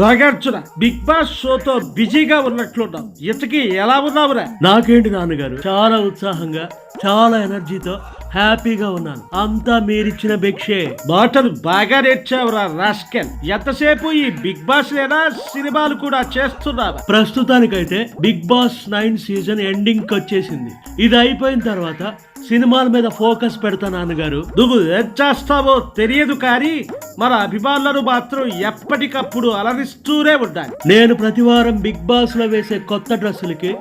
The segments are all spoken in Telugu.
నాగార్జున బిగ్ బాస్ షోతో బిజీగా ఉన్నట్లున్నావు. ఇంతకీ ఎలా ఉన్నావురా? నాకేంటి నాన్నగారు, చాలా ఉత్సాహంగా చాలా ఎనర్జీతో హ్యాపీగా ఉన్నాను. అంతా మీరిచ్చిన భిక్షే. మాటలు బాగా నేర్చావురా రాస్కెల్. ఎంతసేపు ఈ బిగ్ బాస్ లేనా సినిమాలు కూడా చేస్తున్నావా? ప్రస్తుతానికైతే బిగ్ బాస్ 9 సీజన్ ఎండింగ్ వచ్చేసింది. ఇది అయిపోయిన తర్వాత సినిమాల మీద ఫోకస్ పెడతా నాన్నగారు. నువ్వు ఏం చేస్తావో తెలియదు కానీ మన అభిమానులను మాత్రం ఎప్పటికప్పుడు అలరిస్తూనే ఉండాలి. నేను ప్రతివారం బిగ్ బాస్ లో వేసే కొత్త డ్రెస్సులకి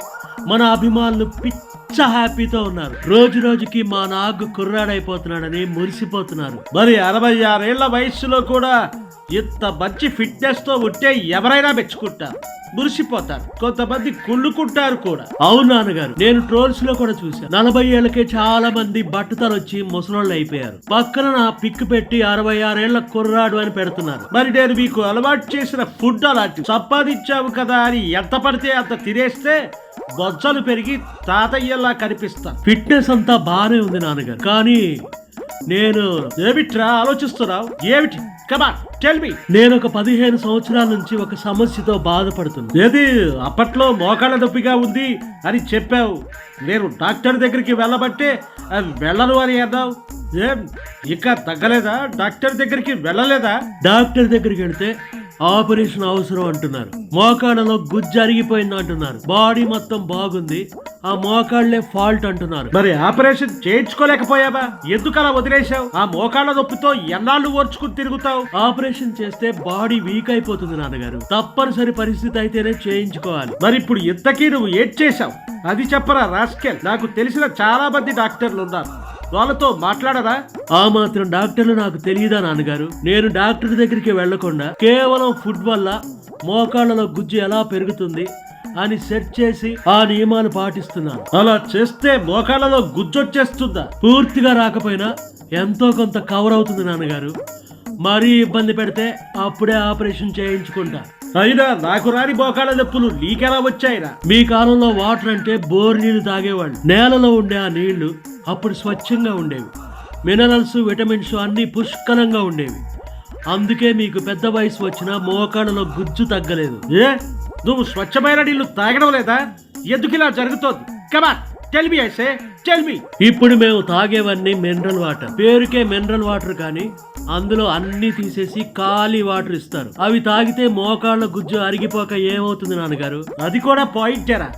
మన అభిమానులు పిచ్చ హ్యాపీతో ఉన్నారు. రోజు రోజుకి మా నాగు కుర్రాడైపోతున్నాడని మురిసిపోతున్నారు. మరి 66 ఏళ్ల వయస్సులో కూడా ఇంత మంచి ఫిట్నెస్ తో ఉంటే ఎవరైనా మెచ్చుకుంటారు, మురిసిపోతారు, కొంతమంది కుళ్ళుకుంటారు కూడా. అవును నాన్నగారు, నేను ట్రోల్స్ లో కూడా చూశాను. 40 ఏళ్లకే చాలా మంది బట్టతలు వచ్చి ముసలోళ్ళు అయిపోయారు. పక్కన నా పిక్ పెట్టి 66 ఏళ్ల కుర్రాడు అని పెడుతున్నారు. మరి నేను మీకు అలవాటు చేసిన ఫుడ్ అలాంటి సంపాదించావు కదా అని ఎంత పడితే అంత తినేస్తే బొజ్జలు పెరిగి తాతయ్యలా కనిపిస్తా. ఫిట్నెస్ అంతా బానే ఉంది నాన్నగారు, కానీ నేను ఏమిట్రా ఆలోచిస్తున్నావు? ఏమిటి? కమాన్ టెల్ మీ. నేను ఒక 15 సంవత్సరాల నుంచి ఒక సమస్యతో బాధపడుతున్నా. ఏది? అప్పట్లో మోకాళ్ళ నొప్పిగా ఉంది అని చెప్పావు. నేను డాక్టర్ దగ్గరికి వెళ్ళబట్టే వెళ్ళను అని అన్నావు. ఏం ఇంకా తగ్గలేదా? డాక్టర్ దగ్గరికి వెళ్ళలేదా? డాక్టర్ దగ్గరికి వెళ్తే ఆపరేషన్ అవసరం అంటున్నారు. మోకాళ్ళలో గుజ్జు అరిగిపోయింది అంటున్నారు. బాడీ మొత్తం బాగుంది, ఆ మోకాళ్లే ఫాల్ట్ అంటున్నారు. మరి ఆపరేషన్ చేయించుకోలేకపోయావా? ఎందుకు అలా వదిలేశావు? ఆ మోకాళ్ళ నొప్పితో ఎన్నాళ్ళు ఓర్చుకుని తిరుగుతావు? ఆపరేషన్ చేస్తే బాడీ వీక్ అయిపోతుంది నాన్నగారు. తప్పనిసరి పరిస్థితి అయితేనే చేయించుకోవాలి. మరి ఇప్పుడు ఇంతకీ నువ్వు ఏం చేశావు అది చెప్పరా రాస్కెల్. నాకు తెలిసిన చాలా మంది డాక్టర్లు ఉన్నారు, వాళ్ళతో మాట్లాడరా? ఆ మాత్రం డాక్టర్లు నాకు తెలియదా నాన్నగారు? నేను డాక్టర్ దగ్గరికి వెళ్లకుండా కేవలం ఫుడ్ వల్ల మోకాళ్ళలో గుజ్జు ఎలా పెరుగుతుంది అని సెర్చ్ చేసి ఆ నియమాలు పాటిస్తున్నాను. అలా చేస్తే మోకాళ్ళలో గుజ్జొచ్చేస్తుందా? పూర్తిగా రాకపోయినా ఎంతో కొంత కవర్ అవుతుంది నాన్నగారు. మరీ ఇబ్బంది పెడితే అప్పుడే ఆపరేషన్ చేయించుకుంటా. అయినా నాకు రాని మోకాళ్ళ నొప్పులు నీకెలా వచ్చాయిరా? మీ కాలంలో వాటర్ అంటే బోర్ నీళ్లు తాగేవాళ్ళు. నేలలో ఉండే ఆ నీళ్లు అప్పుడు స్వచ్ఛంగా ఉండేవి. మినరల్స్, విటమిన్స్ అన్ని పుష్కలంగా ఉండేవి. అందుకే మీకు పెద్ద వయసు వచ్చినా మోకాళ్ళలో గుజ్జు తగ్గలేదు. ఏ, నువ్వు స్వచ్ఛమైన నీళ్లు తాగడం లేదా? ఎందుకు ఇలా జరుగుతోంది? Come on tell me. I say tell me. ఇప్పుడు మేము తాగేవన్నీ మినరల్ వాటర్. పేరుకే మినరల్ వాటర్, కానీ అందులో అన్ని తీసేసి ఖాళీ వాటర్ ఇస్తారు. అవి తాగితే మోకాళ్ళ గుజ్జు అరిగిపోక ఏమవుతుంది నాన్నగారు? అది కూడా పాయింటేరా.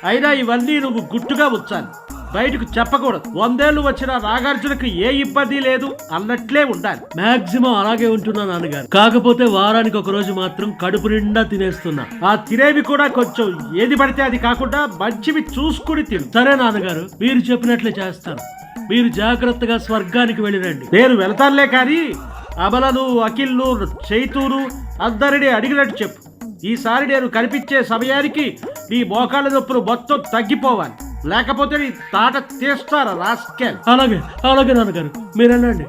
అయినా ఇవన్నీ నువ్వు గుట్టుగా ఉంచాలి, బయటకు చెప్పకూడదు. 100 ఏళ్ళు వచ్చిన నాగార్జునకు ఏ ఇబ్బంది లేదు అన్నట్లే ఉండాలి. మాక్సిమం అలాగే ఉంటున్నా నాన్నగారు. కాకపోతే వారానికి ఒక రోజు మాత్రం కడుపు నిండా తినేస్తున్నా. ఆ తినేవి కూడా కొంచెం ఏది పడితే అది కాకుండా మంచివి చూసుకుని తిను. సరే నాన్నగారు, మీరు చెప్పినట్లే చేస్తాను. మీరు జాగ్రత్తగా స్వర్గానికి వెళ్ళిరండి. నేను వెళ్తానులే, కానీ అమలను, అఖిల్ను, చైతూను అందరినీ అడిగినట్టు చెప్పు. ఈసారి నేను కనిపించే సమయానికి నీ మోకాళ్ళ నొప్పులు మొత్తం తగ్గిపోవాలి, లేకపోతే నీ తాట తీస్తారా రాస్కెల్. అలాగే అలాగే నాన్నగారు, మీరు వెళ్ళండి.